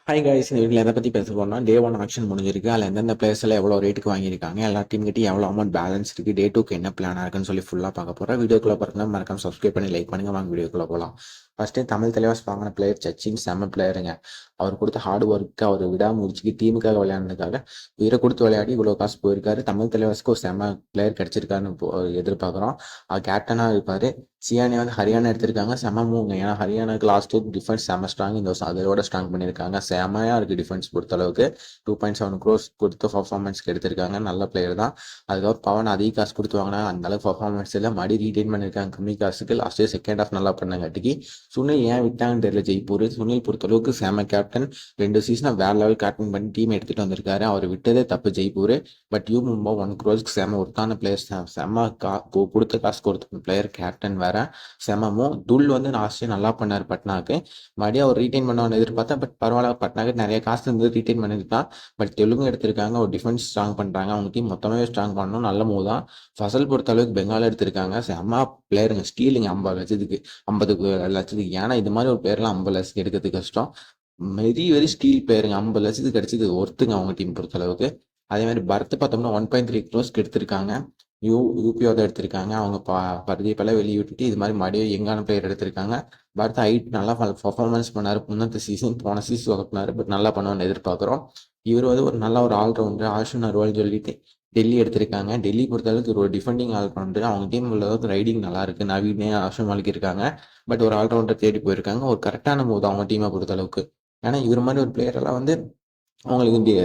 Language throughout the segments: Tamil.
ஹாய் கைஸ், இந்த வீட்டில் எதை பற்றி பேச போறோம்னா டே ஒன் ஆக்ஷன் முடிஞ்சிருக்கு. அதில் எந்தெந்த பிளேஸ் எல்லாம் எவ்வளோ ரேட்டுக்கு வாங்கியிருக்காங்க, எல்லா டீம் கிட்டே எவ்வளோ அமௌண்ட் பேலன்ஸ் இருக்குது, டே டூக்கு என்ன பிளான் இருக்குன்னு சொல்லி ஃபுல்லாக பார்க்க போகிறோம். வீடியோக்குள்ளே பார்த்தீங்கன்னா மறக்காம சப்ஸ்கிரைப் பண்ணி லைக் பண்ணுங்க. வாங்க வீடியோக்குள்ளே போகலாம். ஃபர்ஸ்ட்டு தமிழ் தலைவாஸ் வாங்கின பிளேயர் சச்சின், செம்ம பிளேயருங்க. அவர் கொடுத்த ஹார்ட் ஒர்க்கு, அவர் விடாமுயற்சிக்கு டீமுக்காக விளையாடுறதுக்காக உயிரை கொடுத்து விளையாடி இவ்வளோ காசு போயிருக்காரு. தமிழ் தலைவாஸ்க்கு ஒரு செம்ம பிளேயர் கிடைச்சிருக்காருன்னு எதிர்பார்க்குறோம். அவர் கேப்டனாக இருப்பார். சியானே வந்து ஹரியானா எடுத்திருக்காங்க, செம மூவ்ங்க. ஏன்னா ஹரியானாக்கு லாஸ்ட் வீக் டிஃபென்ஸ் செம ஸ்ட்ராங், இந்த வருஷம் அதோட ஸ்ட்ராங் பண்ணியிருக்காங்க. செமையாக இருக்குது டிஃபென்ஸ் பொறுத்த அளவுக்கு. 2.7 crores கொடுத்து பர்ஃபார்மன்ஸ்க்கு எடுத்திருக்காங்க, நல்ல பிளேயர் தான். அதுக்கப்புறம் பவன் அதிக காசு கொடுத்து வாங்கினா அந்த அளவுக்கு பர்ஃபார்மன்ஸ் இல்லை, மறுபடி ரீடைன் பண்ணியிருக்காங்க கம்மி காசுக்கு. லாஸ்ட் இயர் செகண்ட் ஹாஃப் நல்லா பண்ணங்காட்டிக்கு சுனில் ஏன் விட்டாங்கன்னு தெரியல. ஜெய்ப்பூர் சுனில் பொறுத்த அளவுக்கு செம கேப்டன், 2 சீசனாக வேற லெவல் கேப்டன் பண்ணி டீம் எடுத்துகிட்டு வந்திருக்காரு. அவர் விட்டதே தப்பு Jaipur. But you Mumba 1 crores செம ஒருத்தான பிளேயர்ஸ் தான். செம கொடுத்த காசு கொடுத்த பிளேயர், கேப்டன் வேற செமமும். துல் வந்து லாஸ்ட் இயர் நல்லா பண்ணார் பட்னாக்கு, மறுபடியும் அவர் ரீடைன் பண்ணுவான்னு எதிர்பார்த்தா. பட் பரவாயில்ல, பட்னாக்கு நிறைய காசு இருந்து ரீடைன் பண்ணிருக்கலாம். பட் தெலுங்கு எடுத்திருக்காங்க, ஒரு டிஃபென்ஸ் ஸ்ட்ராங் பண்ணுறாங்க. அவங்க டீம் மொத்தமாகவே ஸ்ட்ராங் பண்ணணும், நல்ல மூவ் தான். ஃபசல் பொறுத்த அளவுக்கு பெங்கால் எடுத்திருக்காங்க, செம்ம பிளேயருங்க. ஸ்டீலுங்க 50 லட்சத்துக்கு 50 லட்சத்துக்கு. ஏன்னா இது மாதிரி ஒரு பிளேயர்லாம் 50 லட்சத்துக்கு எடுக்கிறது கஷ்டம். Very steel பிளேயருங்க. 50 லட்சத்துக்கு கிடைச்சது ஒருத்துங்க அவங்க டீம் பொறுத்த அளவுக்கு. அதே மாதிரி பரத் பார்த்தோம்னா 1.3 crores எடுத்திருக்காங்க. யூபிஓ தான் எடுத்திருக்காங்க. அவங்க பர்தீப்பெல்லாம் வெளியே விட்டுட்டு இது மாதிரி மறுபடியும் எங்கான பிளேயர் எடுத்திருக்காங்க. பரத் ஹைட் நல்லா பர்ஃபார்மன்ஸ் பண்ணார் முன்னத்த சீசன், போன சீசன் சொதப்பினார். பட் நல்லா பண்ணுவான்னு எதிர்பார்க்குறோம். இவர் வந்து ஒரு நல்ல ஒரு ஆல்ரவுண்டர், ஆஷுன் அர்வால் சொல்லிட்டு டெல்லி எடுத்திருக்காங்க. டெல்லி பொறுத்தளவுக்கு ஒரு டிஃபெண்டிங் ஆல்ரவுண்டர். அவங்க டீம் உள்ளளவுக்கு ரைடிங் நல்லா இருக்கு. நவீனே ஆஷுன் மாலிக் இருக்காங்க. பட் ஒரு ஆல்ரவுண்டர் தேடி போயிருக்காங்க. ஒரு கரெக்டான மூவ் தான் அவங்க டீமை பொறுத்தளவுக்கு. ஏன்னா இவர் மாதிரி ஒரு பிளேயர் எல்லாம் வந்து அவங்களுக்கு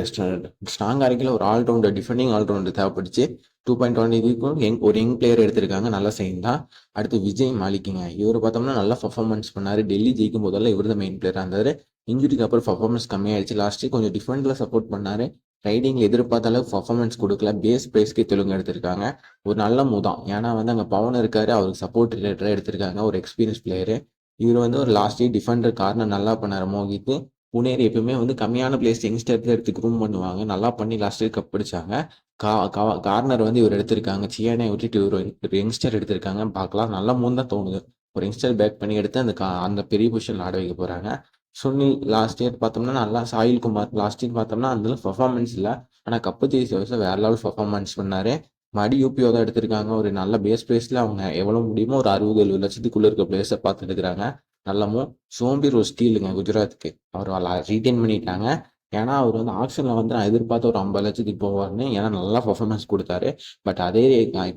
ஸ்ட்ராங் அரைக்கல ஒரு ஆல்ரவுண்டர், டிஃபெண்டிங் ஆல்ரவுண்டர் தேவைப்படுச்சு. 2.1 இதுக்கும் ஒரு யங் பிளேயர் எடுத்திருக்காங்க, நல்ல சைன் தான். அடுத்து விஜய் மாலிக்குங்க. இவர் பார்த்தோம்னா நல்லா பர்ஃபார்மன்ஸ் பண்ணாரு. டெல்லி ஜெயிக்கும் போதெல்லாம் இவர் தான் மெயின் பிளேயராக இருந்தார். இன்ஜுரிக்கு அப்புறம் பர்ஃபார்மன்ஸ் கம்மியாயிடுச்சு. லாஸ்ட்டு கொஞ்சம் டிஃபெண்டில் சப்போர்ட் பண்ணாரு. ரைடிங்கில் எதிர்பார்த்த அளவுக்கு பர்ஃபார்மன்ஸ் கொடுக்கல. பேஸ் பிரைஸ்க்கு தெலுங்கு எடுத்திருக்காங்க, ஒரு நல்ல மூவ் தான். ஏன்னா வந்து அங்கே பவன் இருக்காரு, அவருக்கு சப்போர்ட் ரிலேட்டடாக எடுத்திருக்காங்க, ஒரு எக்ஸ்பீரியன்ஸ் பிளேயரு. இவர் வந்து ஒரு லாஸ்ட் இயர் டிஃபெண்டர் கார்னர் நல்லா பண்ணார் மோகித்து. புனேர் எப்பவுமே வந்து கம்மியான பிளேஸ் யங்ஸ்டர் எடுத்து க்ரூம் பண்ணுவாங்க, நல்லா பண்ணி லாஸ்ட் இயர் கப் பிடிச்சாங்க. கார்னர் வந்து இவர் எடுத்திருக்காங்க. சியானே விட்டுட்டு ஒரு யங்ஸ்டர் எடுத்திருக்காங்க. பார்க்கலாம், நல்ல மூணு தான் தோணுது. ஒரு யங்ஸ்டர் பேக் பண்ணி எடுத்து அந்த பெரிய பொசிஷன் ஆட வைக்க போறாங்க. சுனில் லாஸ்ட் இயர் பார்த்தோம்னா நல்லா, சாயில் குமார் லாஸ்ட் இயர் பார்த்தோம்னா அந்த பர்ஃபார்மன்ஸ் இல்லை, ஆனால் கப்பு தேசிய வருஷம் வேற லெவல் பர்ஃபார்மன்ஸ் பண்ணாரு. மடி யூபிஓ தான் எடுத்திருக்காங்க. ஒரு நல்ல பேஸ் பிளேஸ்ல அவங்க எவ்வளோ முடியுமோ ஒரு 60-70 லட்சத்துக்குள்ள இருக்க பிளேஸை பார்த்து எடுக்கிறாங்க. நல்லமும். சோம்பீர் ஒரு ஸ்டீலுங்க குஜராத்துக்கு. அவர் ரீடைன் பண்ணிட்டாங்க. ஏன்னா அவர் வந்து ஆக்ஷனில் வந்து நான் எதிர்பார்த்த ஒரு 50 லட்சத்துக்கு போவார்னு, ஏன்னா நல்லா பர்ஃபார்மன்ஸ் கொடுத்தாரு. பட் அதே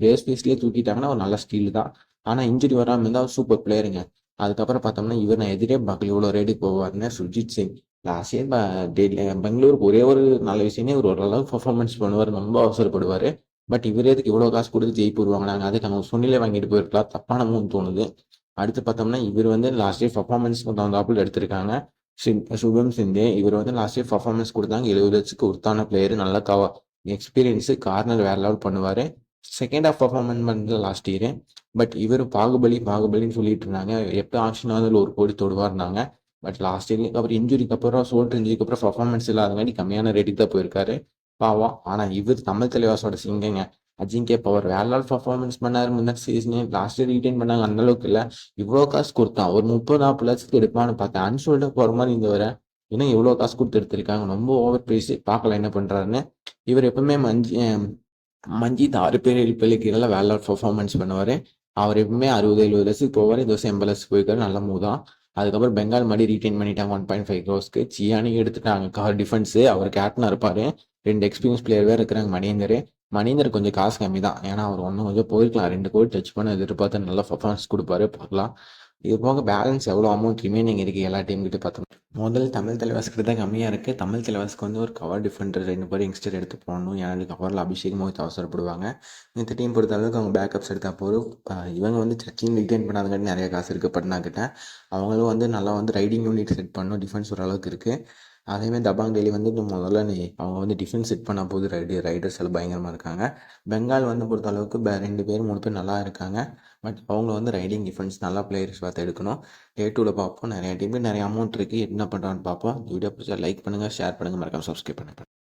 பேஸ் பேஸ்லேயே தூக்கிட்டாங்கன்னா ஒரு நல்ல ஸ்டீல் தான். ஆனால் இன்ஜுரி வராமல் இருந்தால் சூப்பர் பிளேயருங்க. அதுக்கப்புறம் பார்த்தோம்னா இவர் நான் எதிரே பார்க்கல இவ்வளோ ரேட்டுக்கு போவார்னு, சுர்ஜித் சிங். லாஸ்ட் இயர் பெங்களூருக்கு ஒரே ஒரு நல்ல விஷயமே, இவர் ஓரளவுக்கு பர்ஃபார்மன்ஸ் பண்ணுவார், ரொம்ப அவசரப்படுவார். பட் இவரே இதுக்கு இவ்வளோ காசு கொடுத்து ஜெயிப்பூர் வாங்கினாங்க, அதுக்கு நம்ம சுனிலே வாங்கிட்டு போயிருக்கலாம், தப்பான மூணு தோணுது. அடுத்து பார்த்தோம்னா இவர் வந்து லாஸ்ட் இயர் பர்ஃபார்மன்ஸ் தகுந்தாப்புல எடுத்திருக்காங்க. சுபம் சிந்தே. இவர் வந்து லாஸ்ட் இயர் பர்ஃபார்மன்ஸ் கொடுத்தாங்க, 70 லட்சத்துக்கு ஒருத்தான பிளேயர், நல்ல எக்ஸ்பீரியன்ஸு, கார்னர் வேற லெவல் பண்ணுவார். செகண்ட் ஹாஃப் பர்ஃபார்மன்ஸ் பண்ணல லாஸ்ட் இயரு. பட் இவர் பாகுபலின்னு சொல்லிட்டு இருந்தாங்க, எப்போ ஆக்ஷன் ஆகுதுல ஒரு கோடி தொடுவார்னாங்க. பட் லாஸ்ட் இயர்லேயும் அப்புறம் இன்ஜுரிக்கு அப்புறம் சோல்ட் இன்ஜுரிக்கு அப்புறம் பர்ஃபார்மன்ஸ் இல்லாதங்காட்டி கம்மியான ரேட்டுக்கு தான் போயிருக்காரு, பாவம். ஆனால் இவர் தமிழ் தலைவாசோட சிங்கங்க. அஜிங்கே பவர் வேற லெவல் பர்ஃபார்மன்ஸ் பண்ணாரு முன்னாடி சீசனே. லாஸ்ட் இயர் ரீடைன் பண்ணாங்க, அந்த அளவுக்கு இல்லை. இவ்வளோ காசு கொடுத்தான், ஒரு 30-40 லட்சத்துக்கு எடுப்பான்னு பார்த்தேன். அன்சோல்டாக போகிற மாதிரி இந்த வர ஏன்னா இவ்வளோ காசு கொடுத்து எடுத்திருக்காங்க, ரொம்ப ஓவர் ப்ரைஸ். பார்க்கலாம் என்ன பண்ணுறாருன்னு. இவர் எப்பவுமே மஞ்சித் 6 பேர் 7 பேருக்கு கீழே வேற லெவல் பர்ஃபார்மன்ஸ் பண்ணுவார். அவர் எப்பவுமே 60-70 லட்சத்துக்கு போவார், இந்த வருஷம் 80 லட்சத்துக்கு போயிருக்காரு, நல்ல மூவ் தான். அதுக்கப்புறம் பெங்கால் மறுபடி ரீடைன் பண்ணிட்டாங்க 1.5 crores. சியானி எடுத்துட்டாங்க, கார் டிஃபென்ஸு, அவர் கேப்டனாக இருப்பார். 2 எக்ஸ்பீரியன்ஸ் பிளேயர் வேறு இருக்கிறாங்க. மணிந்தர் கொஞ்சம் காசு கம்மி தான், ஏன்னா அவர் ஒன்றும் கொஞ்சம் போயிருக்கலாம், 2 கோடி டச் பண்ண எதிர்பார்த்து நல்ல பர்ஃபார்மன்ஸ் கொடுப்பாரு, பார்க்கலாம். இது போக பேலன்ஸ் எவ்வளோ அமௌண்ட் ரிமைனிங் இருக்குது எல்லா டீம் கிட்ட பார்த்தோம். முதல் தமிழ் தலைவாசுக்கு தான் கம்மியாக இருக்குது. தமிழ் தலைவாசுக்கு வந்து ஒரு கவர் டிஃபெண்டர் 2 பேர் யங்ஸ்டர் எடுத்து போடணும், ஏன்னா கவரில் அபிஷேக் மோஹித் அவசரப்படுவாங்க. இந்த டீம் பொறுத்த அளவுக்கு அவங்க பேக்கப்ஸ் எடுத்தால் போதும். இவங்க வந்து சச்சின் ரிட்டைன் பண்ணாதங்காட்டி நிறைய காசு இருக்குது பட்னாக்கிட்ட. அவங்களும் வந்து நல்லா வந்து ரைடிங் யூனிட் செட் பண்ணணும், டிஃபென்ஸ் ஓரளவுக்கு இருக்குது. அதேமாதிரி தபாங் டெல்லி வந்து முதல்ல அவங்க வந்து டிஃபென்ஸ் செட் பண்ண போது ரைடர்ஸ் எல்லாம் பயங்கரமாக இருக்காங்க. பெங்கால் வந்து பொறுத்த அளவுக்கு 2 பேர் 3 பேர் நல்லா இருக்காங்க. பட் அவங்க வந்து ரைடிங் டிஃபென்ஸ் நல்லா பிளேயர்ஸ் பார்த்து எடுக்கணும். டே 2ல் பார்ப்போம். நிறைய டீமுக்கு நிறைய அமௌண்ட் இருக்குது, என்ன பண்ணுறான்னு பார்ப்போம். வீடியோ பிடிச்சா லைக் பண்ணுங்கள், ஷேர் பண்ணுங்கள், மறக்காம சப்ஸ்கிரைப் பண்ணுங்கள்.